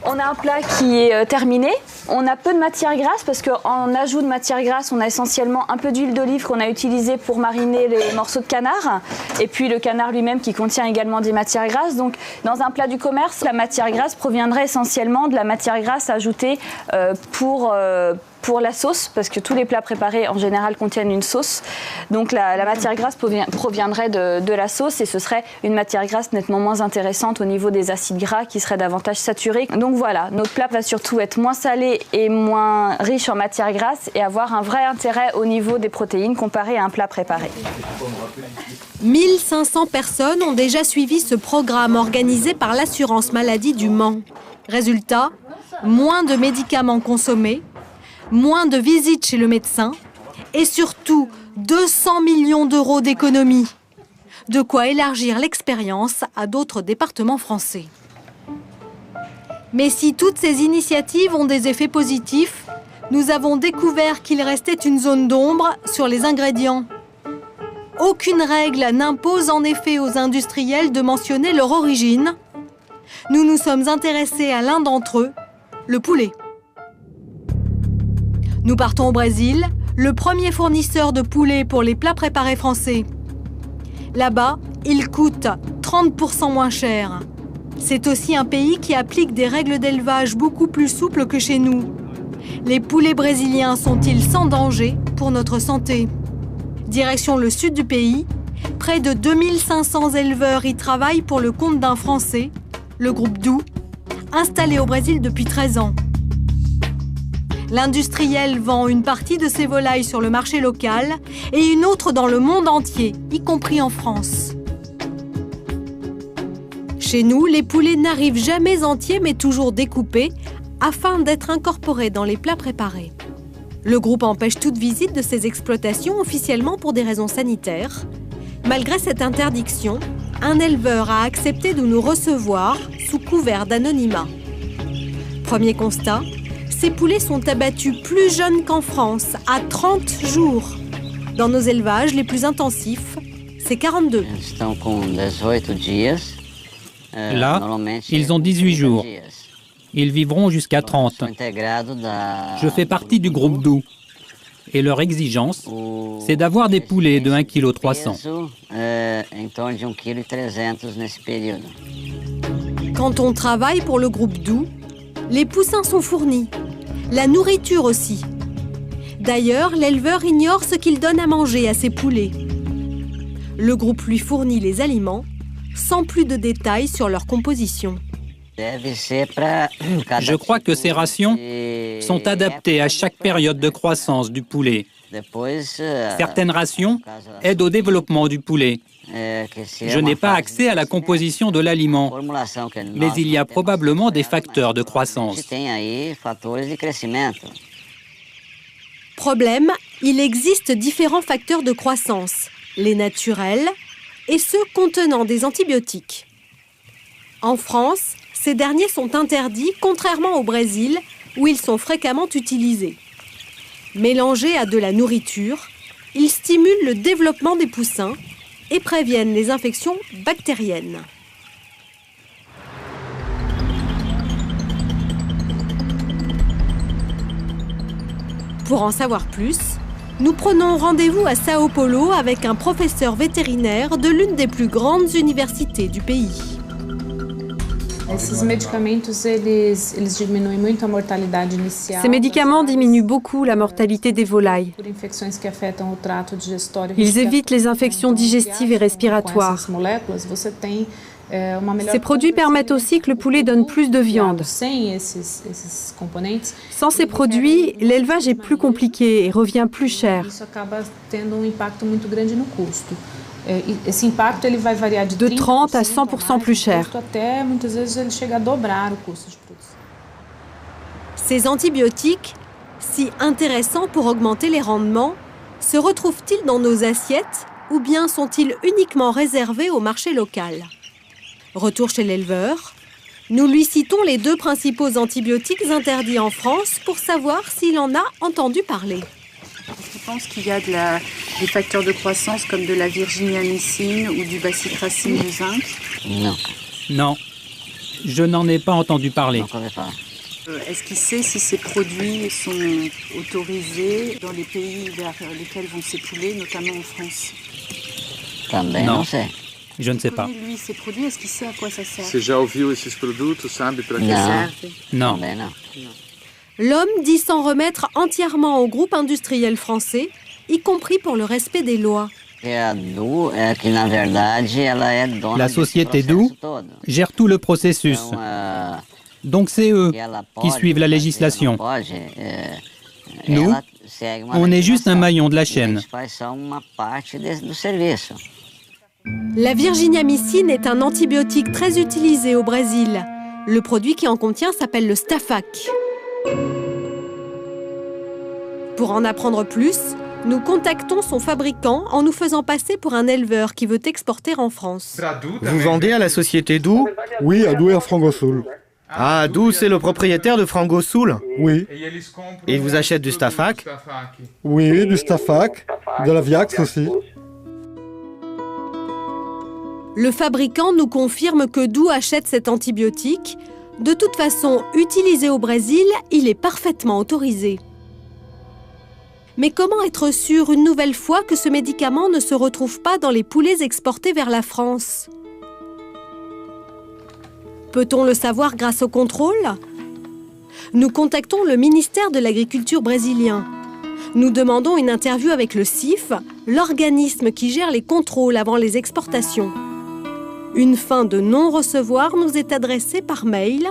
On a un plat qui est terminé. On a peu de matière grasse parce qu'en ajout de matière grasse, on a essentiellement un peu d'huile d'olive qu'on a utilisée pour mariner les morceaux de canard. Et puis le canard lui-même qui contient également des matières grasses. Donc dans un plat du commerce, la matière grasse proviendrait essentiellement de la matière grasse ajoutée pour la sauce, parce que tous les plats préparés en général contiennent une sauce. Donc la matière grasse proviendrait de la sauce et ce serait une matière grasse nettement moins intéressante au niveau des acides gras qui seraient davantage saturés. Donc voilà, notre plat va surtout être moins salé et moins riche en matière grasse et avoir un vrai intérêt au niveau des protéines comparé à un plat préparé. 1500 personnes ont déjà suivi ce programme organisé par l'assurance maladie du Mans. Résultat, moins de médicaments consommés, moins de visites chez le médecin et surtout 200 millions d'euros d'économies. De quoi élargir l'expérience à d'autres départements français. Mais si toutes ces initiatives ont des effets positifs, nous avons découvert qu'il restait une zone d'ombre sur les ingrédients. Aucune règle n'impose en effet aux industriels de mentionner leur origine. Nous nous sommes intéressés à l'un d'entre eux, le poulet. Nous partons au Brésil, le premier fournisseur de poulet pour les plats préparés français. Là-bas, il coûte 30% moins cher. C'est aussi un pays qui applique des règles d'élevage beaucoup plus souples que chez nous. Les poulets brésiliens sont-ils sans danger pour notre santé ? Direction le sud du pays, près de 2500 éleveurs y travaillent pour le compte d'un Français, le groupe Doux, installé au Brésil depuis 13 ans. L'industriel vend une partie de ses volailles sur le marché local et une autre dans le monde entier, y compris en France. Chez nous, les poulets n'arrivent jamais entiers mais toujours découpés afin d'être incorporés dans les plats préparés. Le groupe empêche toute visite de ces exploitations officiellement pour des raisons sanitaires. Malgré cette interdiction, un éleveur a accepté de nous recevoir sous couvert d'anonymat. Premier constat, ces poulets sont abattus plus jeunes qu'en France, à 30 jours. Dans nos élevages les plus intensifs, c'est 42. Là, ils ont 18 jours. Ils vivront jusqu'à 30. Je fais partie du groupe Doux. Et leur exigence, c'est d'avoir des poulets de 1,3 kg. Quand on travaille pour le groupe Doux, les poussins sont fournis. La nourriture aussi. D'ailleurs, l'éleveur ignore ce qu'il donne à manger à ses poulets. Le groupe lui fournit les aliments, sans plus de détails sur leur composition. Je crois que ces rations sont adaptées à chaque période de croissance du poulet. Certaines rations aident au développement du poulet. Je n'ai pas accès à la composition de l'aliment, mais il y a probablement des facteurs de croissance. Problème, il existe différents facteurs de croissance, les naturels et ceux contenant des antibiotiques. En France, ces derniers sont interdits, contrairement au Brésil, où ils sont fréquemment utilisés. Mélangés à de la nourriture, ils stimulent le développement des poussins et préviennent les infections bactériennes. Pour en savoir plus, nous prenons rendez-vous à Sao Paulo avec un professeur vétérinaire de l'une des plus grandes universités du pays. Ces médicaments diminuent beaucoup la mortalité des volailles. Ils évitent les infections digestives et respiratoires. Ces produits permettent aussi que le poulet donne plus de viande. Sans ces produits, l'élevage est plus compliqué et revient plus cher. De 30 à 100% plus cher. Ces antibiotiques, si intéressants pour augmenter les rendements, se retrouvent-ils dans nos assiettes ou bien sont-ils uniquement réservés au marché local ? Retour chez l'éleveur, nous lui citons les 2 principaux antibiotiques interdits en France pour savoir s'il en a entendu parler. Je pense qu'il y a des facteurs de croissance comme de la virginiamycine ou du bacitracine de zinc. Non. Non, je n'en ai pas entendu parler. Est-ce qu'il sait si ces produits sont autorisés dans les pays vers lesquels vont ces poulets, notamment en France? Non, je ne sais pas. Lui, ces produits, est-ce qu'il sait à quoi ça sert? Você já ouviu esses produtos, sabe para que servem? Non. L'homme dit s'en remettre entièrement au groupe industriel français, y compris pour le respect des lois. La société Doux gère tout le processus. Donc c'est eux qui suivent la législation. Nous, on est juste un maillon de la chaîne. La virginiamycine est un antibiotique très utilisé au Brésil. Le produit qui en contient s'appelle le Stafac. Pour en apprendre plus, nous contactons son fabricant en nous faisant passer pour un éleveur qui veut exporter en France. Vous vendez à la société Doux? Oui, à Doux et à Frangosoul. Ah, Doux, c'est le propriétaire de Frangosoul? Oui. Et il vous achète du Stafac? Oui, du Stafac, de la Viax aussi. Le fabricant nous confirme que Doux achète cet antibiotique. De toute façon, utilisé au Brésil, il est parfaitement autorisé. Mais comment être sûr une nouvelle fois que ce médicament ne se retrouve pas dans les poulets exportés vers la France? Peut-on le savoir grâce au contrôle? Nous contactons le ministère de l'Agriculture brésilien. Nous demandons une interview avec le CIF, l'organisme qui gère les contrôles avant les exportations. Une fin de non-recevoir nous est adressée par mail.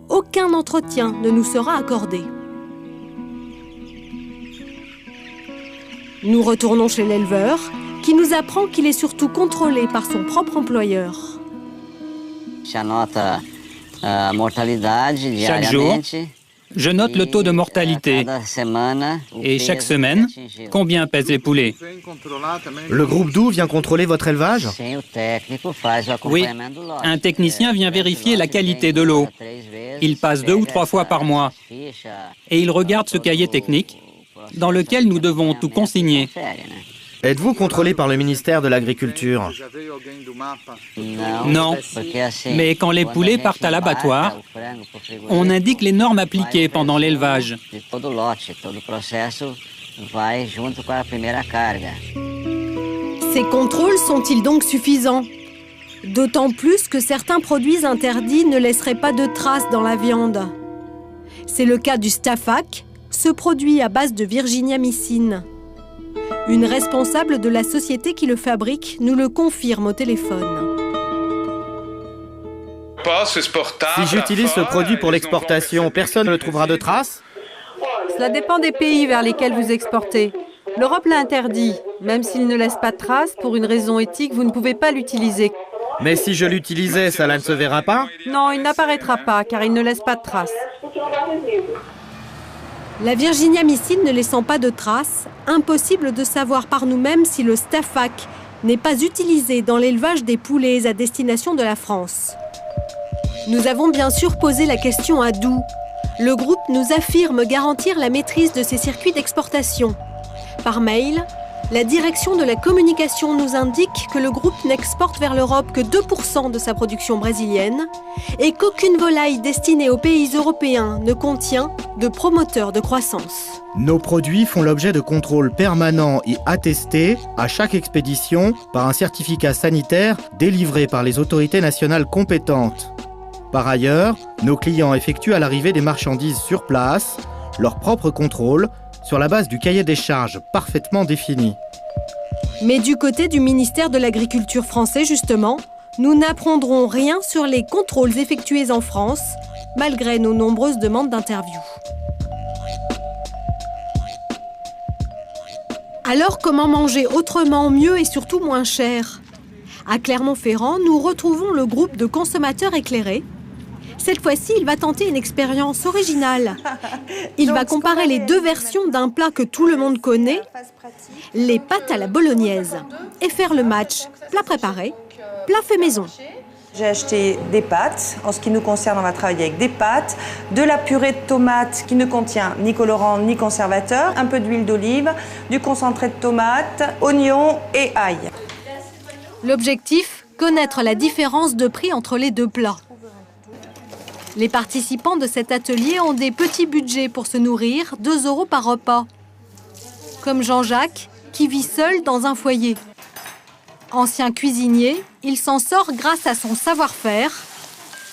Aucun entretien ne nous sera accordé. Nous retournons chez l'éleveur, qui nous apprend qu'il est surtout contrôlé par son propre employeur. Chaque jour, je note le taux de mortalité. Et chaque semaine, combien pèsent les poulets? Le groupe Doux vient contrôler votre élevage? Oui, un technicien vient vérifier la qualité de l'eau. Il passe 2 ou 3 fois par mois. Et il regarde ce cahier technique dans lequel nous devons tout consigner. Êtes-vous contrôlé par le ministère de l'Agriculture? Non, mais quand les poulets partent à l'abattoir, on indique les normes appliquées pendant l'élevage. Ces contrôles sont-ils donc suffisants? D'autant plus que certains produits interdits ne laisseraient pas de traces dans la viande. C'est le cas du Stafac, ce produit à base de virginiamycine. Une responsable de la société qui le fabrique nous le confirme au téléphone. Si j'utilise ce produit pour l'exportation, personne ne trouvera de traces? Cela dépend des pays vers lesquels vous exportez. L'Europe l'a interdit. Même s'il ne laisse pas de traces, pour une raison éthique, vous ne pouvez pas l'utiliser. Mais si je l'utilisais, cela ne se verra pas? Non, il n'apparaîtra pas, car il ne laisse pas de traces. La virginiamycine ne laissant pas de traces, impossible de savoir par nous-mêmes si le Stafac n'est pas utilisé dans l'élevage des poulets à destination de la France. Nous avons bien sûr posé la question à Doux. Le groupe nous affirme garantir la maîtrise de ses circuits d'exportation. Par mail, la direction de la communication nous indique que le groupe n'exporte vers l'Europe que 2% de sa production brésilienne et qu'aucune volaille destinée aux pays européens ne contient de promoteur de croissance. Nos produits font l'objet de contrôles permanents et attestés à chaque expédition par un certificat sanitaire délivré par les autorités nationales compétentes. Par ailleurs, nos clients effectuent à l'arrivée des marchandises sur place leur propre contrôle sur la base du cahier des charges parfaitement défini. Mais du côté du ministère de l'Agriculture français, justement, Nous n'apprendrons rien sur les contrôles effectués en France, malgré nos nombreuses demandes d'interview. Alors, comment manger autrement, mieux et surtout moins cher? À Clermont-Ferrand, nous retrouvons le groupe de consommateurs éclairés. Cette fois-ci, il va tenter une expérience originale. Il va comparer les deux versions d'un plat que tout le monde connaît, les pâtes à la bolognaise, et faire le match plat préparé, plat fait maison. J'ai acheté des pâtes. En ce qui nous concerne, on va travailler avec des pâtes, de la purée de tomates qui ne contient ni colorant ni conservateur, un peu d'huile d'olive, du concentré de tomate, oignons et ail. L'objectif, connaître la différence de prix entre les deux plats. Les participants de cet atelier ont des petits budgets pour se nourrir, 2 € par repas. Comme Jean-Jacques, qui vit seul dans un foyer. Ancien cuisinier, il s'en sort grâce à son savoir-faire.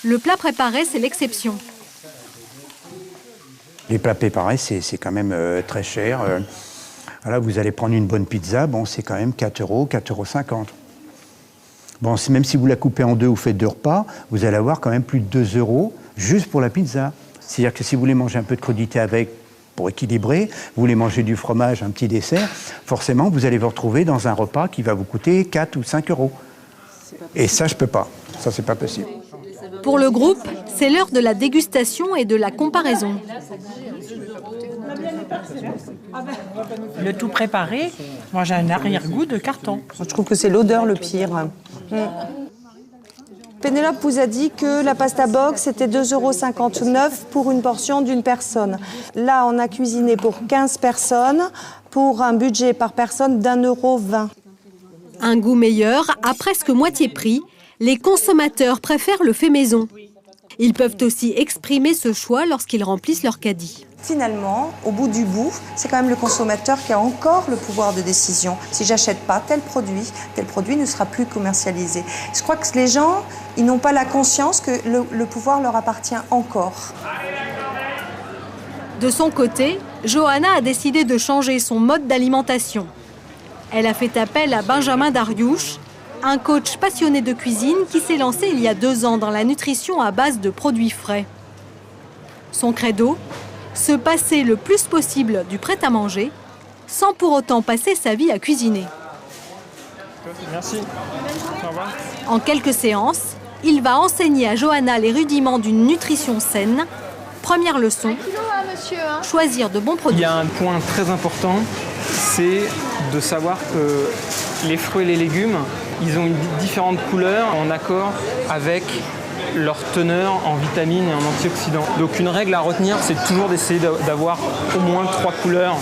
Le plat préparé, c'est l'exception. Les plats préparés, c'est quand même très cher. Voilà, vous allez prendre une bonne pizza, bon, c'est quand même 4 €, 4,50 €. Bon, même si vous la coupez en deux ou faites 2 repas, vous allez avoir quand même plus de 2 € juste pour la pizza. C'est-à-dire que si vous voulez manger un peu de crudité avec, pour équilibrer, vous voulez manger du fromage, un petit dessert, forcément, vous allez vous retrouver dans un repas qui va vous coûter 4 ou 5 €. Et ça, je peux pas. Ça, c'est pas possible. Pour le groupe, c'est l'heure de la dégustation et de la comparaison. Le tout préparé, moi j'ai un arrière-goût de carton. Je trouve que c'est l'odeur le pire. Pénélope vous a dit que la pasta box était 2,59 € pour une portion d'une personne. Là, on a cuisiné pour 15 personnes pour un budget par personne d'1,20 €. Un goût meilleur, à presque moitié prix, les consommateurs préfèrent le fait maison. Ils peuvent aussi exprimer ce choix lorsqu'ils remplissent leur caddie. Finalement, au bout du bout, c'est quand même le consommateur qui a encore le pouvoir de décision. Si j'achète pas tel produit ne sera plus commercialisé. Je crois que les gens, ils n'ont pas la conscience que le pouvoir leur appartient encore. De son côté, Johanna a décidé de changer son mode d'alimentation. Elle a fait appel à Benjamin Dariouche, un coach passionné de cuisine qui s'est lancé il y a 2 ans dans la nutrition à base de produits frais. Son credo, se passer le plus possible du prêt-à-manger, sans pour autant passer sa vie à cuisiner. Merci. Au revoir. En quelques séances, il va enseigner à Johanna les rudiments d'une nutrition saine. Première leçon, choisir de bons produits. Il y a un point très important, c'est de savoir que les fruits et les légumes, ils ont différentes couleurs en accord avec leur teneur en vitamines et en antioxydants. Donc une règle à retenir, c'est toujours d'essayer d'avoir au moins 3 couleurs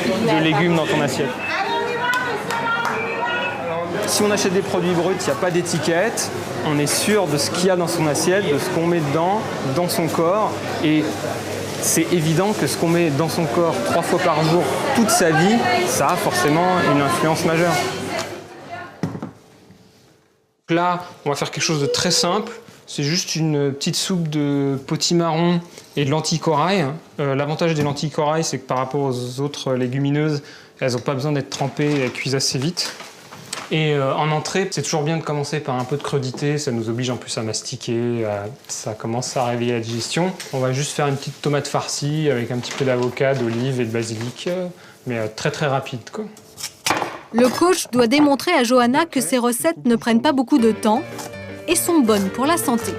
de légumes dans ton assiette. Si on achète des produits bruts, il n'y a pas d'étiquette, on est sûr de ce qu'il y a dans son assiette, de ce qu'on met dedans, dans son corps. Et c'est évident que ce qu'on met dans son corps 3 fois par jour, toute sa vie, ça a forcément une influence majeure. Là, on va faire quelque chose de très simple. C'est juste une petite soupe de potimarron et de lentilles corail. L'avantage des lentilles corail, c'est que par rapport aux autres légumineuses, elles n'ont pas besoin d'être trempées et elles cuisent assez vite. Et en entrée, c'est toujours bien de commencer par un peu de crudité. Ça nous oblige en plus à mastiquer, ça commence à réveiller la digestion. On va juste faire une petite tomate farcie avec un petit peu d'avocat, d'olive et de basilic, mais très très rapide, quoi. Le coach doit démontrer à Johanna que ses recettes ne prennent pas beaucoup de temps et sont bonnes pour la santé.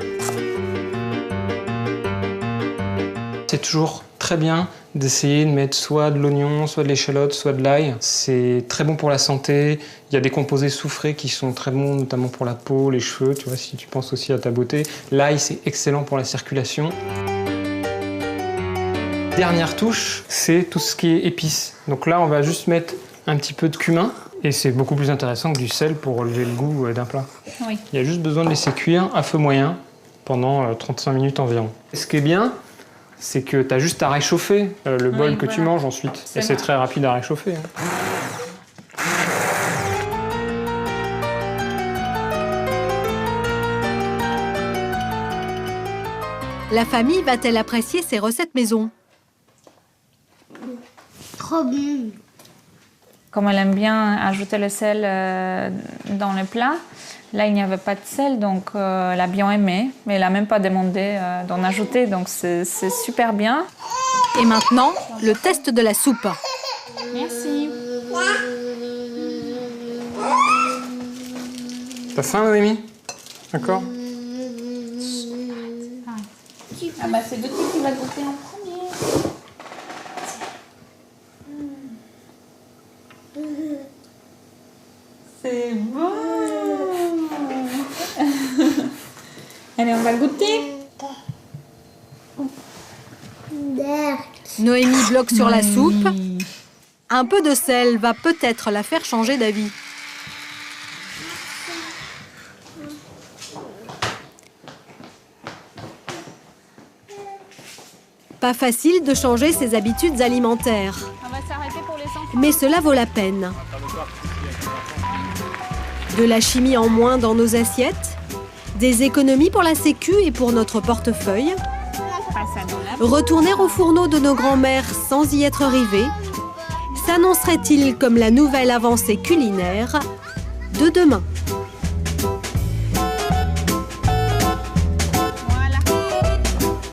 C'est toujours très bien d'essayer de mettre soit de l'oignon, soit de l'échalote, soit de l'ail. C'est très bon pour la santé. Il y a des composés soufrés qui sont très bons, notamment pour la peau, les cheveux, tu vois, si tu penses aussi à ta beauté. L'ail, c'est excellent pour la circulation. Dernière touche, c'est tout ce qui est épices. Donc là, on va juste mettre un petit peu de cumin. Et c'est beaucoup plus intéressant que du sel pour relever le goût d'un plat. Oui. Il y a juste besoin de laisser cuire à feu moyen pendant 35 minutes environ. Ce qui est bien, c'est que tu as juste à réchauffer le bol que tu manges ensuite. Et c'est très rapide à réchauffer. La famille va-t-elle apprécier ces recettes maison? Trop bon. Comme elle aime bien ajouter le sel dans le plat, là il n'y avait pas de sel, donc elle a bien aimé, mais elle n'a même pas demandé d'en ajouter, donc c'est super bien. Et maintenant, le test de la soupe. Merci. T'as faim, Noémie? D'accord. Ah bah c'est Doty qui va goûter en premier. C'est bon. Allez, on va goûter. Noémie bloque sur la soupe. Un peu de sel va peut-être la faire changer d'avis. Pas facile de changer ses habitudes alimentaires. On va s'arrêter pour les enfants. Mais cela vaut la peine. De la chimie en moins dans nos assiettes, des économies pour la sécu et pour notre portefeuille, retourner au fourneau de nos grands-mères sans y être rivés, s'annoncerait-il comme la nouvelle avancée culinaire de demain?